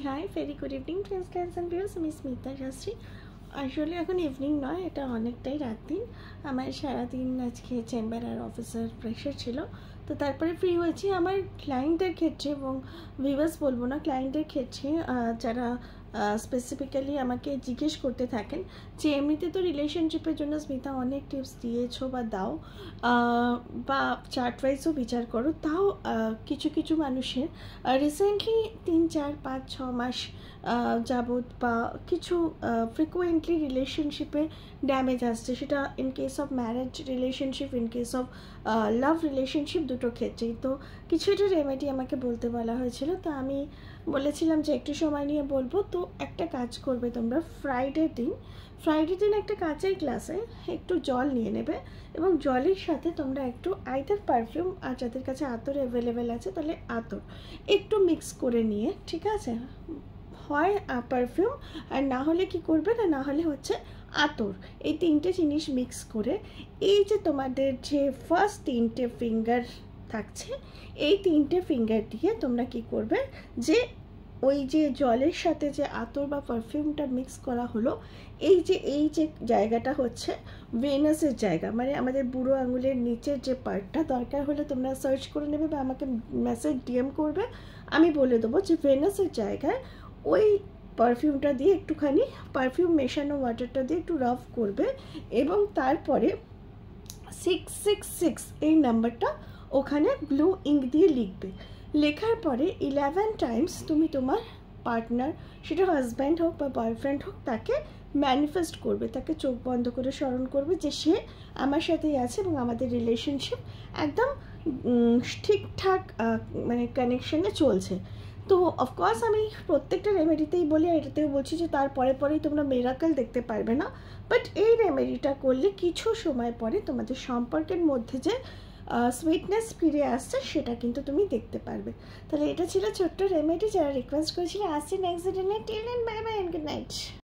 High very good evening friends class and viewers. আমি স্মিতা শাস্ত্রী। আসলে এখন ইভিনিং নয়, এটা অনেকটাই রাত দিন। আমার সারাদিন আজকে চেম্বার আর অফিসের প্রেশার ছিল, তো তারপরে ফ্রি হয়েছি। আমার ক্লায়েন্টদের ক্ষেত্রে এবং ভিউয়ার্স বলবো না, ক্লায়েন্টদের ক্ষেত্রে যারা স্পেসিফিক্যালি আমাকে জিজ্ঞেস করতে থাকেন যে এমনিতে তো রিলেশনশিপের জন্য স্মিতা অনেক টিপস দিয়েছো বা দাও, বা চার্ট ওয়াইজও বিচার করো, তাও কিছু কিছু মানুষের রিসেন্টলি 3, 4, 5, 6 মাস যাবৎ বা কিছু ফ্রিকুয়েন্টলি রিলেশনশিপে ড্যামেজ আসছে, সেটা in case of marriage relationship, in case of love relationship, দুটো ক্ষেত্রেই। তো কিছু একটা রেমেডি আমাকে বলতে বলা হয়েছিল, তো আমি বলেছিলাম যে একটু সময় নিয়ে বলবো। তো একটা কাজ করবে তোমরা, ফ্রাইডে দিন একটা কাঁচের গ্লাসে একটু জল নিয়ে নেবে এবং জলের সাথে তোমরা একটু আইদার পারফিউম, আর যাদের কাছে আতর অ্যাভেলেবেল আছে তাহলে আতর একটু মিক্স করে নিয়ে, ঠিক আছে, হয় পারফিউম আর না হলে কি করবে না হলে হচ্ছে আতর, এই তিনটে জিনিস মিক্স করে এই যে তোমাদের যে ফার্স্ট 3টে ফিঙ্গার থাকছে, এই 3টে ফিঙ্গার দিয়ে তোমরা কি করবে, যে ওই যে জলের সাথে যে আতর বা পারফিউমটা মিক্স করা হলো, এই যে জায়গাটা হচ্ছে ভেনাসের জায়গা, মানে আমাদের বুড়ো আঙুলের নিচের যে পার্টটা, দরকার হলে তোমরা সার্চ করে নেবে বা আমাকে মেসেজ ডিএম করবে, আমি বলে দেবো যে ভেনাসের জায়গায় ওই পারফিউমটা দিয়ে একটুখানি পারফিউম মেশানো ওয়াটারটা দিয়ে একটু রাফ করবে এবং তারপরে 666 এই নাম্বারটা ওখানে ব্লু ইঙ্ক দিয়ে লিখবে। লেখার পরে 11 টাইমস তুমি তোমার পার্টনার, সেটা হাজব্যান্ড হোক বা বয়ফ্রেন্ড হোক, তাকে ম্যানিফেস্ট করবে, তাকে চোখ বন্ধ করে স্মরণ করবে যে সে আমার সাথেই আছে এবং আমাদের রিলেশনশিপ একদম ঠিকঠাক মানে কানেকশনে চলছে। তো অফকোর্স আমি প্রত্যেকটা রেমেডিতেই বলি, আর এটাতেও বলছি যে তার পরেই তোমরা মিরাকেল দেখতে পারবে না, বাট এই রেমেডিটা করলে কিছু সময় পরে তোমাদের সম্পর্কের মধ্যে যে সুইটনেস ফিরে আসছে সেটা কিন্তু তুমি দেখতে পারবে। তাহলে এটা ছিল ছোট্ট রেমেডি, যারা রিকোয়েস্ট করেছিল। আসছি নেক্সট দিনে, till then bye bye and good night.